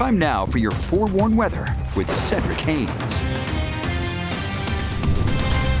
Time now for your forewarned weather with Cedric Haynes.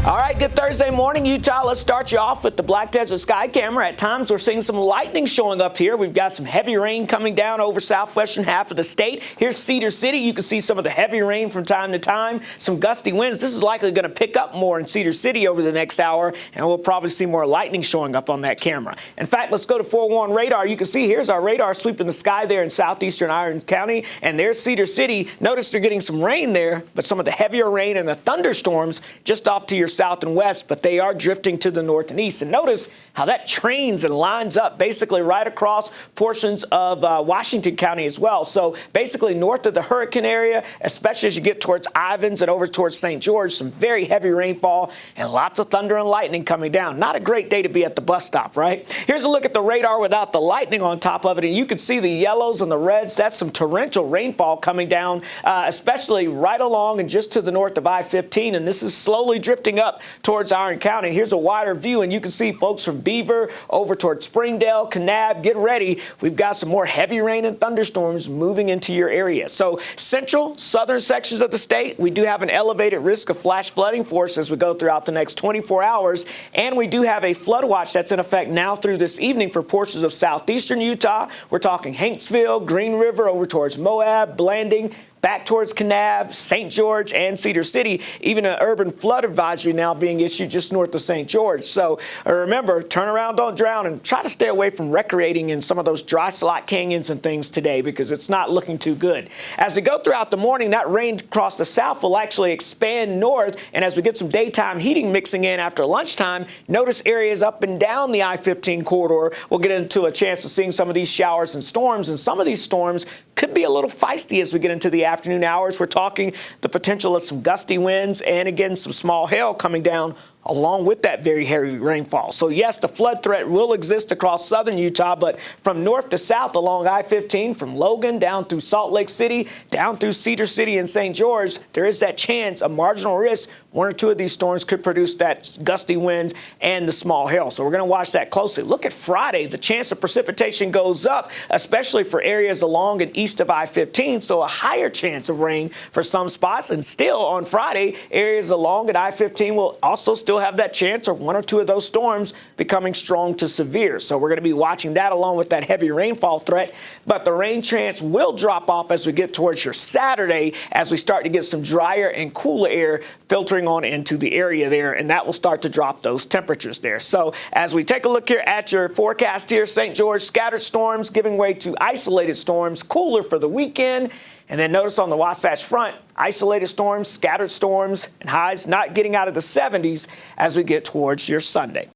All right, good Thursday morning, Utah. Let's start you off with the Black Desert Sky Camera. At times, we're seeing some lightning showing up here. We've got some heavy rain coming down over southwestern half of the state. Here's Cedar City. You can see some of the heavy rain from time to time, some gusty winds. This is likely going to pick up more in Cedar City over the next hour, and we'll probably see more lightning showing up on that camera. In fact, let's go to forewarned radar. You can see here's our radar sweeping the sky there in southeastern Iron County, and there's Cedar City. Notice they're getting some rain there, but some of the heavier rain and the thunderstorms just off to your south and west, but they are drifting to the north and east. And notice how that trains and lines up basically right across portions of Washington County as well. So basically north of the hurricane area, especially as you get towards Ivins and over towards St. George, some very heavy rainfall and lots of thunder and lightning coming down. Not a great day to be at the bus stop, right? Here's a look at the radar without the lightning on top of it, and you can see the yellows and the reds. That's some torrential rainfall coming down, especially right along and just to the north of I-15, and this is slowly drifting up towards Iron County. Here's a wider view, and you can see folks from Beaver over towards Springdale, Kanab, get ready. We've got some more heavy rain and thunderstorms moving into your area. So central, southern sections of the state, we do have an elevated risk of flash flooding for us as we go throughout the next 24 hours. And we do have a flood watch that's in effect now through this evening for portions of southeastern Utah. We're talking Hanksville, Green River over towards Moab, Blanding, back towards Kanab, St. George, and Cedar City. Even an urban flood advisory now being issued just north of St. George. So remember, turn around, don't drown, and try to stay away from recreating in some of those dry slot canyons and things today because it's not looking too good. As we go throughout the morning, that rain across the south will actually expand north, and as we get some daytime heating mixing in after lunchtime, notice areas up and down the I-15 corridor. We'll get into a chance of seeing some of these showers and storms, and some of these storms could be a little feisty as we get into the afternoon hours. We're talking the potential of some gusty winds and, again, some small hail coming down along with that very heavy rainfall. So, yes, the flood threat will exist across southern Utah, but from north to south along I-15, from Logan down through Salt Lake City, down through Cedar City and St. George, there is that chance, a marginal risk, one or two of these storms could produce that gusty winds and the small hail. So we're going to watch that closely. Look at Friday. The chance of precipitation goes up, especially for areas along and east of I-15, so a higher chance of rain for some spots. And still on Friday, areas along at I-15 will also still have that chance of one or two of those storms becoming strong to severe. So we're going to be watching that along with that heavy rainfall threat. But the rain chance will drop off as we get towards your Saturday as we start to get some drier and cooler air filtering on into the area there, and that will start to drop those temperatures there. So as we take a look here at your forecast here, St. George, scattered storms giving way to isolated storms, cooler for the weekend. And then notice on the Wasatch Front, isolated storms, scattered storms, and highs not getting out of the 70s as we get towards your Sunday.